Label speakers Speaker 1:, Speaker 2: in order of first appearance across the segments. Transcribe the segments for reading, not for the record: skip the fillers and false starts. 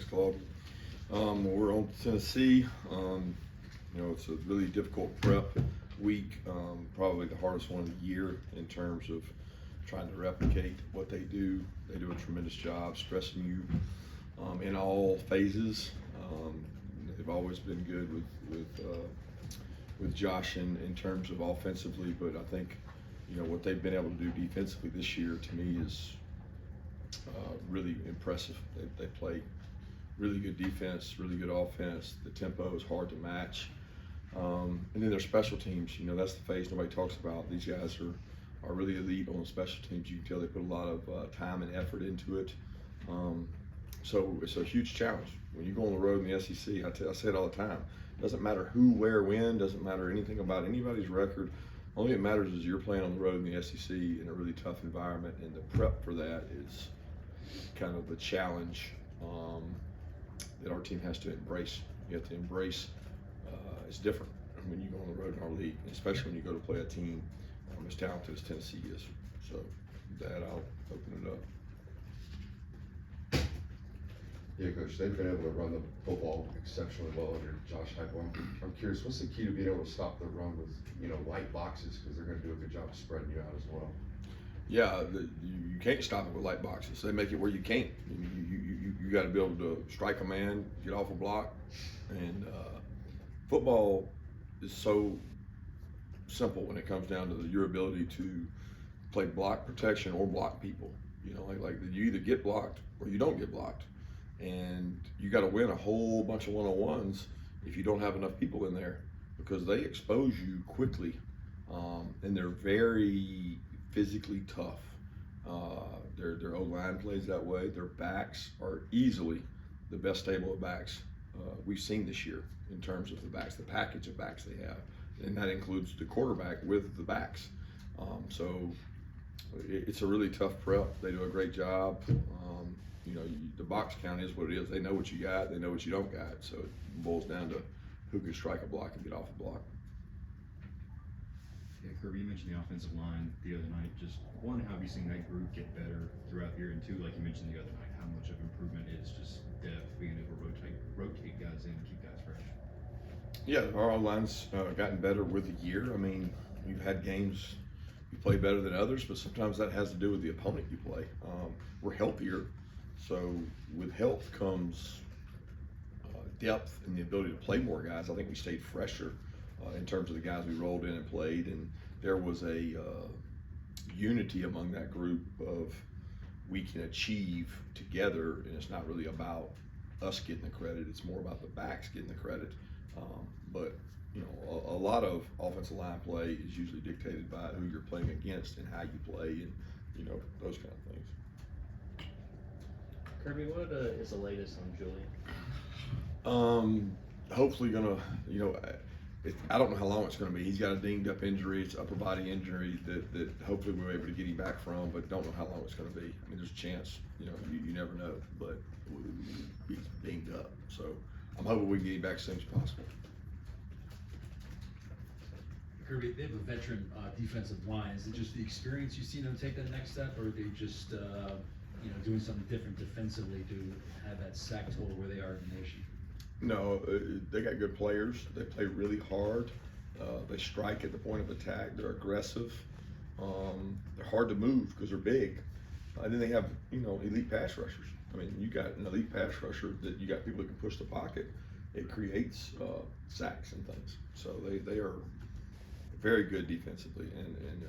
Speaker 1: Thanks, Claude. We're on Tennessee. It's a really difficult prep week, probably the hardest one of the year in terms of trying to replicate what they do. They do a tremendous job stressing you in all phases. They've always been good with Josh in terms of offensively, but I think what they've been able to do defensively this year to me is really impressive. They play really good defense, really good offense. The tempo is hard to match. And then their special teams, that's the phase nobody talks about. These guys are really elite on the special teams. You can tell they put a lot of time and effort into it. So it's a huge challenge. When you go on the road in the SEC, I say it all the time, doesn't matter who, where, when, doesn't matter anything about anybody's record. Only it matters is you're playing on the road in the SEC in a really tough environment, and the prep for that is kind of the challenge that our team has to embrace. You have to embrace it's different when you go on the road in our league, especially when you go to play a team as talented as Tennessee is. So with that, I'll open it up.
Speaker 2: Yeah, Coach, they've been able to run the football exceptionally well under Josh Heupel. I'm curious, what's the key to being able to stop the run with, light boxes, because they're going to do a good job of spreading you out as well?
Speaker 1: Yeah, you can't stop it with light boxes. They make it where you can't. You got to be able to strike a man, get off a block, and football is so simple when it comes down to your ability to play block protection or block people. Like you either get blocked or you don't get blocked, and you got to win a whole bunch of one-on-ones if you don't have enough people in there, because they expose you quickly, and they're very physically tough. Their O-line plays that way. Their backs are easily the best stable of backs we've seen this year in terms of the backs, the package of backs they have, and that includes the quarterback with the backs. So it's a really tough prep. They do a great job. The box count is what it is. They know what you got. They know what you don't got. So it boils down to who can strike a block and get off a block.
Speaker 3: Yeah, Kirby, you mentioned the offensive line the other night. Just one, how have you seen that group get better throughout the year? And two, like you mentioned the other night, how much of improvement is just depth, being able to rotate guys in and keep guys fresh?
Speaker 1: Yeah, our line's gotten better with the year. I mean, you've had games you play better than others, but sometimes that has to do with the opponent you play. We're healthier, so with health comes depth and the ability to play more guys. I think we stayed fresher in terms of the guys we rolled in and played, and there was a unity among that group of we can achieve together, and it's not really about us getting the credit, it's more about the backs getting the credit. But a lot of offensive line play is usually dictated by who you're playing against and how you play, and those kind of things.
Speaker 4: Kirby, what is the latest on Julie?
Speaker 1: Hopefully gonna, I don't know how long it's gonna be. He's got a dinged up injury. It's upper body injury that hopefully we're able to get him back from, but don't know how long it's gonna be. I mean, there's a chance, you never know, but he's dinged up. So I'm hoping we can get him back as soon as possible.
Speaker 5: Kirby, they have a veteran defensive line. Is it just the experience you've seen them take that next step, or are they just doing something different defensively to have that sack total where they are in the nation?
Speaker 1: No, they got good players. They play really hard. They strike at the point of attack. They're aggressive. They're hard to move because they're big. And then they have, elite pass rushers. I mean, you got an elite pass rusher that you got people that can push the pocket. It creates sacks and things. So they are very good defensively, and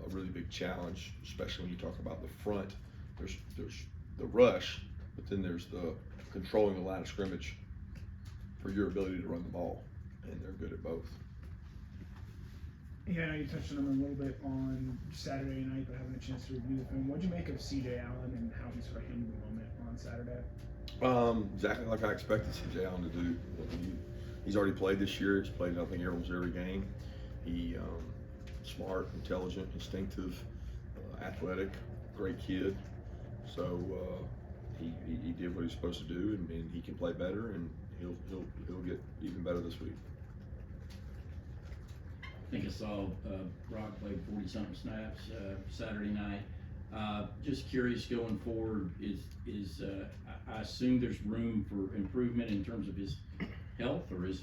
Speaker 1: a really big challenge, especially when you talk about the front. There's the rush, but then there's the controlling the line of scrimmage for your ability to run the ball, and they're good at both.
Speaker 6: Yeah, I know you touched on them a little bit on Saturday night, but having a chance to review the film. What'd you make of C.J. Allen and how he sort of handled the moment on Saturday?
Speaker 1: Exactly like I expected C.J. Allen to do. He's already played this year. He's played, I think, almost every game. He smart, intelligent, instinctive, athletic, great kid. So he did what he's supposed to do, and he can play better, and he'll get even better this week.
Speaker 7: I think I saw Brock played 40-something snaps Saturday night. Just curious going forward, I assume there's room for improvement in terms of his health, or is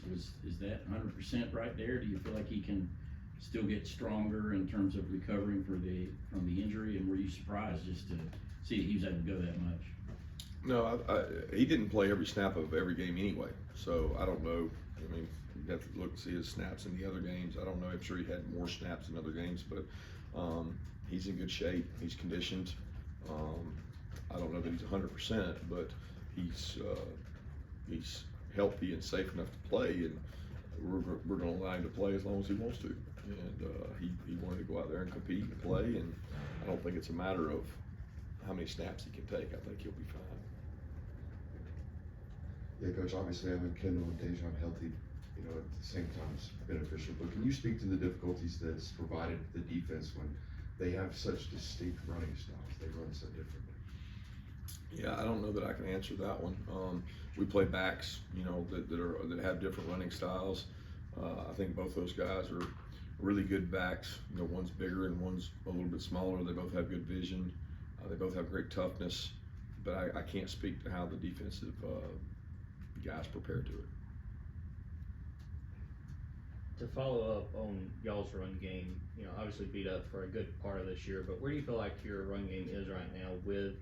Speaker 7: that 100% right there? Do you feel like he can still get stronger in terms of recovering from the injury? And were you surprised just to see that he was able to go that much?
Speaker 1: No, he didn't play every snap of every game anyway, so I don't know. I mean, you have to look and see his snaps in the other games. I don't know. I'm sure he had more snaps in other games, but he's in good shape. He's conditioned. I don't know that he's 100%, but he's healthy and safe enough to play, and we're going to allow him to play as long as he wants to. And he wanted to go out there and compete and play, and I don't think it's a matter of how many snaps he can take. I think he'll be fine.
Speaker 2: Yeah, Coach, obviously having Kendall and Dejon healthy, at the same time is beneficial, but can you speak to the difficulties that's provided the defense when they have such distinct running styles? They run so differently.
Speaker 1: Yeah, I don't know that I can answer that one. We play backs, that have different running styles. I think both those guys are really good backs. One's bigger and one's a little bit smaller. They both have good vision. They both have great toughness, but I can't speak to how the defensive guys prepare to it.
Speaker 4: To follow up on y'all's run game, obviously beat up for a good part of this year, but where do you feel like your run game is right now with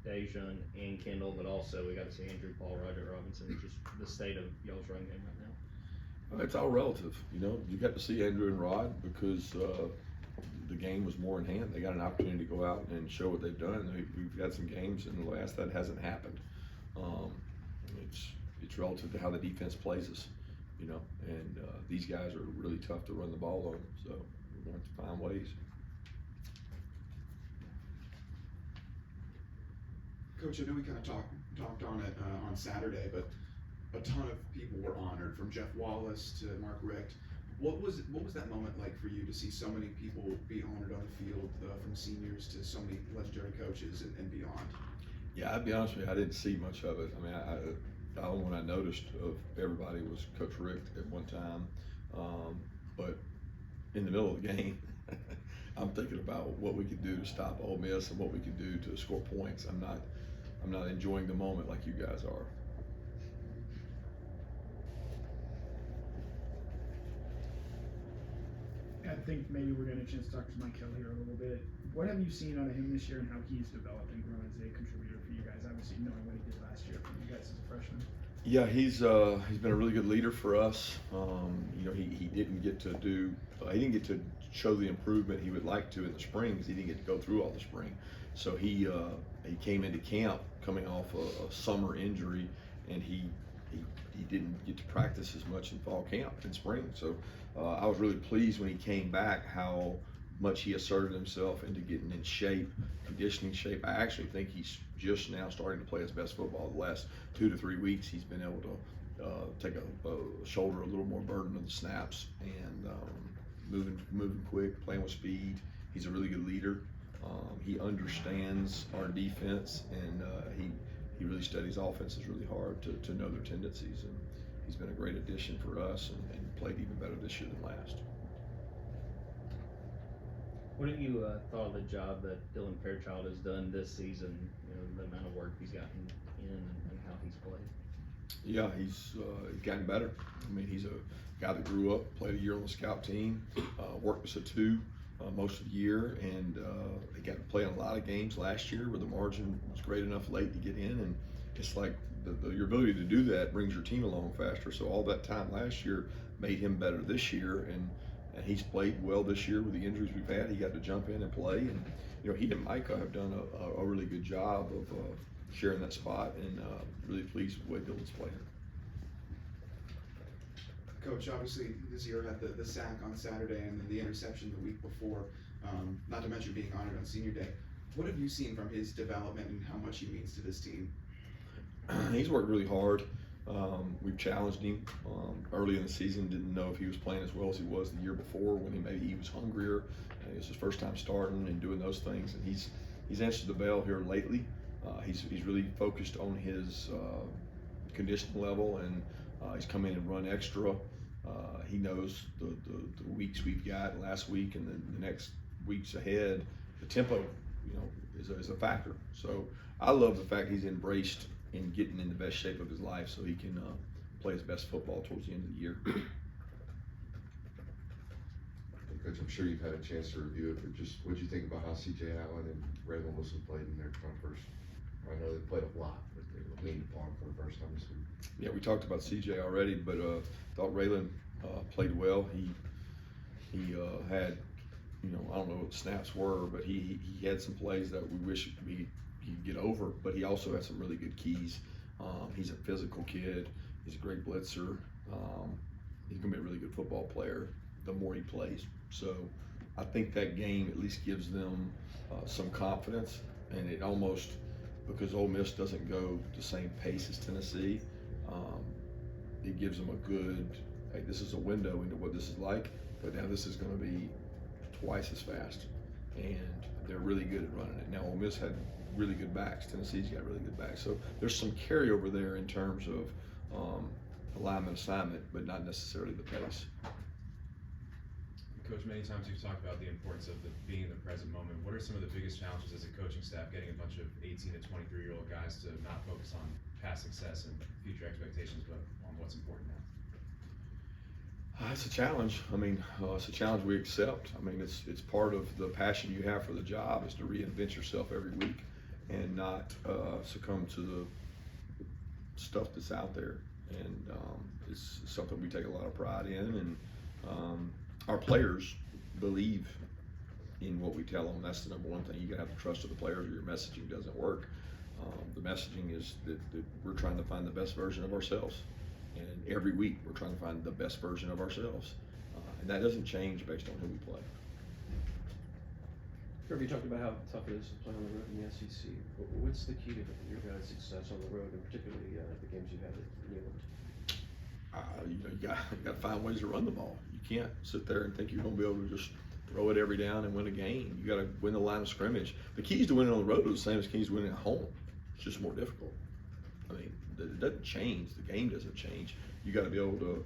Speaker 4: Dejon and Kendall, but also we got to see Andrew Paul, Roger Robinson, just the state of y'all's run game right now?
Speaker 1: It's all relative. You got to see Andrew and Rod because the game was more in hand. They got an opportunity to go out and show what they've done. We've had some games in the last that hasn't happened. It's relative to how the defense plays us, and these guys are really tough to run the ball on, so we're going to have to find ways.
Speaker 8: Coach, I know we kind of talked on it on Saturday, but a ton of people were honored, from Jeff Wallace to Mark Richt. What was that moment like for you to see so many people be honored on the field, from seniors to so many legendary coaches and beyond?
Speaker 1: Yeah, I'll be honest with you, I didn't see much of it. I mean, the only one I noticed of everybody was Coach Richt at one time, but in the middle of the game, I'm thinking about what we could do to stop Ole Miss and what we could do to score points. I'm not enjoying the moment like you guys are.
Speaker 6: I think maybe we're getting a chance to talk to Mike Hill here a little bit. What have you seen out of him this year and how he's developed and grown as a contributor for you guys? Obviously, knowing what he did last year for you guys as a freshman.
Speaker 1: Yeah, he's been a really good leader for us. He didn't get to show the improvement he would like to in the spring because he didn't get to go through all the spring. So he came into camp coming off a summer injury, and he didn't get to practice as much in fall camp in spring. So I was really pleased when he came back how much he asserted himself into getting in shape, conditioning shape. I actually think he's just now starting to play his best football. The last 2 to 3 weeks, he's been able to take shoulder a little more burden of the snaps and moving quick, playing with speed. He's a really good leader. He understands our defense, and he really studies offenses really hard to know their tendencies, and he's been a great addition for us and played even better this year than last.
Speaker 4: What have you thought of the job that Dylan Pchildt has done this season? The amount of work he's gotten in and how he's played.
Speaker 1: Yeah, he's gotten better. I mean, he's a guy that grew up, played a year on the scout team, worked as a 2 most of the year, and he got to play in a lot of games last year where the margin was great enough late to get in, and it's like your ability to do that brings your team along faster. So all that time last year made him better this year, and he's played well this year with the injuries we've had. He got to jump in and play, and he and Micah have done a really good job of sharing that spot, and really pleased with the way Dylan's playing.
Speaker 8: Coach, obviously this year had the sack on Saturday and then the interception the week before, not to mention being honored on Senior Day. What have you seen from his development and how much he means to this team?
Speaker 1: He's worked really hard. We've challenged him early in the season. Didn't know if he was playing as well as he was the year before when he was hungrier. It was his first time starting and doing those things, and he's answered the bell here lately. He's really focused on his conditioning level, and he's come in and run extra. He knows the weeks we've got last week and then the next weeks ahead. The tempo, is a factor. So I love the fact he's embraced in getting in the best shape of his life so he can play his best football towards the end of the year.
Speaker 2: And Coach, I'm sure you've had a chance to review it, but just what'd you think about how C.J. Allen and Raylan Wilson played in their first? I know they played a lot, but they were leaned upon for the first time this week.
Speaker 1: Yeah, we talked about CJ already, but thought Raylan played well. He had, I don't know what the snaps were, but he had some plays that we wish he'd get over, but he also had some really good keys. He's a physical kid. He's a great blitzer. He's gonna be a really good football player the more he plays. So I think that game at least gives them some confidence, and it almost, because Ole Miss doesn't go the same pace as Tennessee, it gives them a good, hey, this is a window into what this is like, but now this is going to be twice as fast, and they're really good at running it. Now Ole Miss had really good backs. Tennessee's got really good backs, so there's some carryover there in terms of alignment assignment, but not necessarily the pace.
Speaker 9: Coach, many times you've talked about the importance of being in the present moment. What are some of the biggest challenges as a coaching staff getting a bunch of 18 to 23-year-old guys to not focus on past success and future expectations, but on what's important now?
Speaker 1: It's a challenge. I mean, it's a challenge we accept. I mean, it's part of the passion you have for the job is to reinvent yourself every week and not succumb to the stuff that's out there. And it's something we take a lot of pride in, and our players believe in what we tell them. That's the number one thing. You gotta have the trust of the players, or your messaging doesn't work. The messaging is that we're trying to find the best version of ourselves, and every week we're trying to find the best version of ourselves, and that doesn't change based on who we play.
Speaker 10: Kirby, you talked about how tough it is to play on the road in the SEC. What's the key to your guys' success on the road, and particularly the games you had in New England?
Speaker 1: You got to find ways to run the ball. You can't sit there and think you're going to be able to just throw it every down and win a game. You got to win the line of scrimmage. The keys to winning on the road are the same as keys to winning at home. It's just more difficult. I mean, it doesn't change. The game doesn't change. You got to be able to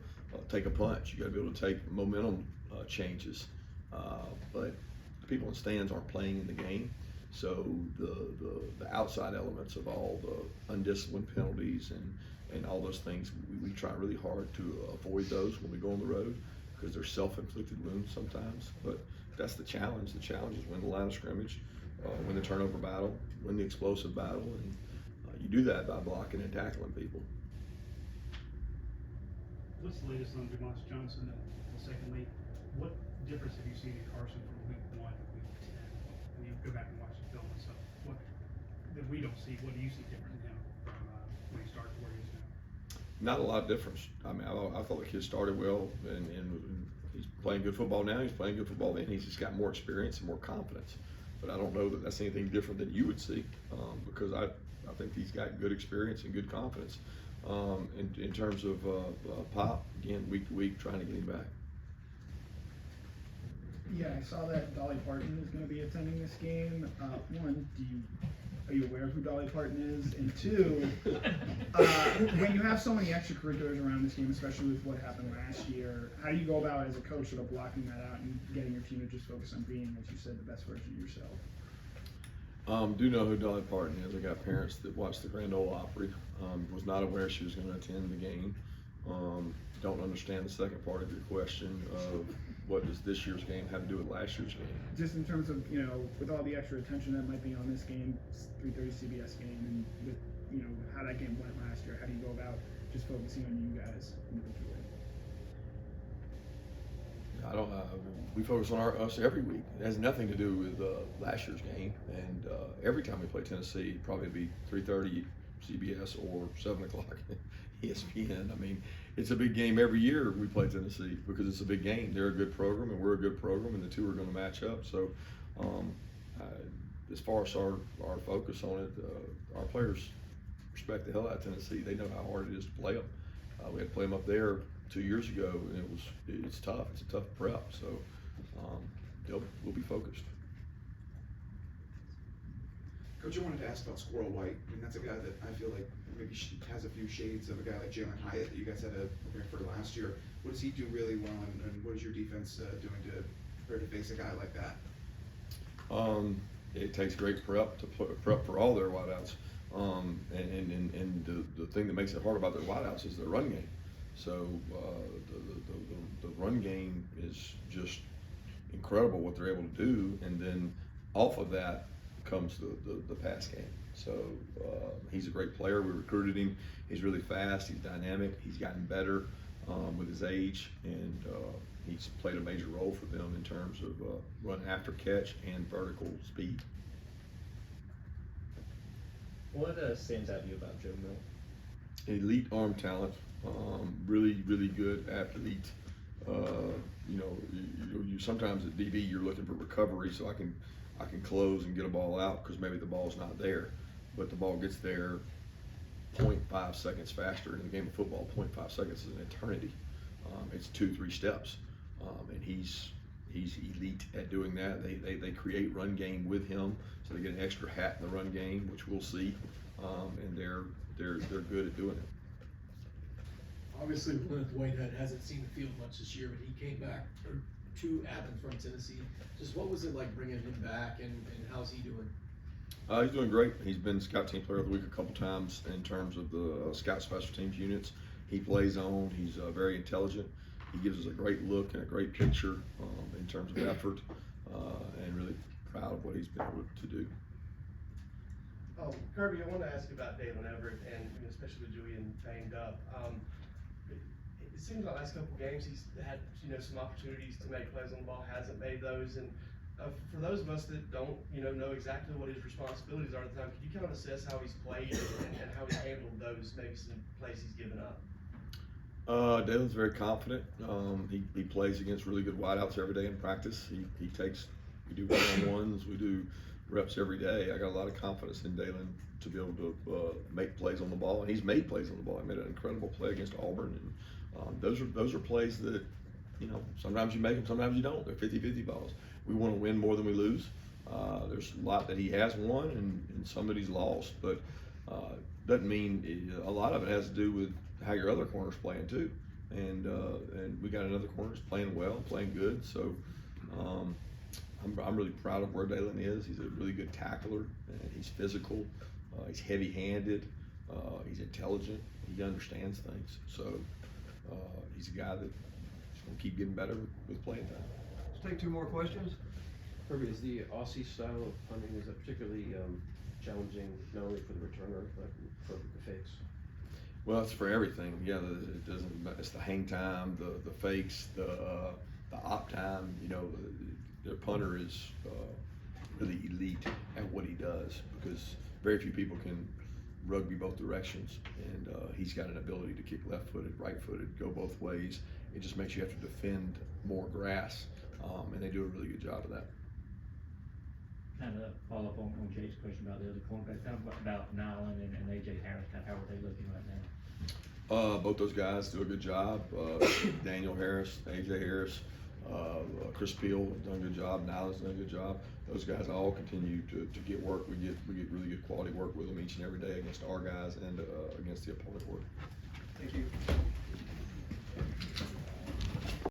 Speaker 1: take a punch. You got to be able to take momentum changes. But the people in the stands aren't playing in the game. So the outside elements of all the undisciplined penalties and all those things, we try really hard to avoid those when we go on the road, because they're self-inflicted wounds sometimes. But that's the challenge. The challenge is win the line of scrimmage, win the turnover battle, win the explosive battle, and you do that by blocking and tackling people.
Speaker 11: What's the latest on Demoss Johnson and secondly, what difference have you seen in Carson from week 1 to week 10? When you go back and watch the film and stuff, what that we don't see, what do you see different in him from when he started to where he is now?
Speaker 1: Not a lot of difference. I mean, I thought the kid started well, and he's playing good football now. He's playing good football then. He's just got more experience and more confidence. But I don't know that that's anything different than you would see, because I think he's got good experience and good confidence. In terms of Pop, again, week to week, trying to get him back.
Speaker 6: Yeah, I saw that Dolly Parton is going to be attending this game. One, are you aware of who Dolly Parton is? And two, when you have so many extracurriculars around this game, especially with what happened last year, how do you go about as a coach sort of blocking that out and getting your team to just focus on being, as you said, the best version of yourself?
Speaker 1: Do know who Dolly Parton is. I got parents that watched the Grand Ole Opry. Was not aware she was going to attend the game. Don't understand the second part of your question of what does this year's game have to do with last year's game?
Speaker 6: Just in terms of, with all the extra attention that might be on this game, 3:30 CBS game, and with, how that game went last year, how do you go about just focusing on you guys individually?
Speaker 1: We focus on us every week. It has nothing to do with last year's game. And every time we play Tennessee, it'd probably be 3:30 CBS or 7 o'clock ESPN. I mean, it's a big game every year we play Tennessee because it's a big game. They're a good program and we're a good program, and the two are going to match up. So as far as our focus on it, our players respect the hell out of Tennessee. They know how hard it is to play them. We had to play them up there 2 years ago, and it's tough. It's a tough prep. So we'll be focused.
Speaker 8: Coach, I wanted to ask about Squirrel White. I mean, that's a guy that I feel like maybe has a few shades of a guy like Jalen Hyatt that you guys had to prepare for last year. What does he do really well, and what is your defense doing to prepare to face a guy like that?
Speaker 1: it takes great prep for all their wideouts. And the thing that makes it hard about their wideouts is their run game. So the run game is just incredible what they're able to do, and then off of that comes the pass game. So he's a great player. We recruited him. He's really fast. He's dynamic. He's gotten better with his age, and he's played a major role for them in terms of run after catch and vertical speed.
Speaker 4: What stands out to you about Joe Mill?
Speaker 1: Elite arm talent, really good athlete. You know, you sometimes at DB you're looking for recovery, so I can close and get a ball out because maybe the ball's not there, but the ball gets there 0.5 seconds faster. In the game of football, 0.5 seconds is an eternity. It's 2-3 steps, and he's elite at doing that. They create run game with him, so they get an extra hat in the run game, which we'll see, and they're good at doing it.
Speaker 12: Obviously, Dwayne hasn't seen the field much this year, but he came back to Athens from Tennessee. Just what was it like bringing him back, and how's he doing?
Speaker 1: He's doing great. He's been Scout Team Player of the Week a couple times in terms of the Scout Special Teams units. He plays on. He's very intelligent. He gives us a great look and a great picture in terms of effort, and really proud of what he's been able to do.
Speaker 13: Kirby, I want to ask you about Dalen Everett, and especially with Julian banged up. It seems like the last couple games he's had some opportunities to make plays on the ball, hasn't made those, and for those of us that don't know exactly what his responsibilities are at the time, could you kind of assess how he's played and how he's handled those maybe some plays he's given up?
Speaker 1: Dalen's very confident. He plays against really good wideouts every day in practice. We do one-on-ones, we do reps every day. I got a lot of confidence in Dalen to be able to make plays on the ball, and he's made plays on the ball. He made an incredible play against Auburn, and those are plays that sometimes you make them, sometimes you don't. They're 50-50 balls. We want to win more than we lose. There's a lot that he has won and some that he's lost, but doesn't mean a lot of it has to do with how your other corner's playing too. And we got another corner that's playing well, playing good. So I'm really proud of where Dalen is. He's a really good tackler, and he's physical. He's heavy-handed. He's intelligent. He understands things. So he's a guy that's going to keep getting better with playing time.
Speaker 14: Let's take 2 more questions.
Speaker 10: Kirby, is the Aussie style of punting, is that particularly challenging not only for the returner but for the fakes?
Speaker 1: Well, it's for everything. Yeah, it's the hang time, the fakes, the op time. Their punter is really elite at what he does, because very few people can rugby both directions, and he's got an ability to kick left-footed, right-footed, go both ways. It just makes you have to defend more grass, and they do a really good job of that.
Speaker 15: Kind of follow up on Jake's question about the other cornerbacks, kind of about Nyland and AJ Harris, kind of how are they looking right now?
Speaker 1: Both those guys do a good job. Daniel Harris, AJ Harris, Chris Peel has done a good job. Nyland's done a good job. Those guys all continue to get work. We get really good quality work with them each and every day against our guys and against the opponent work.
Speaker 6: Thank you.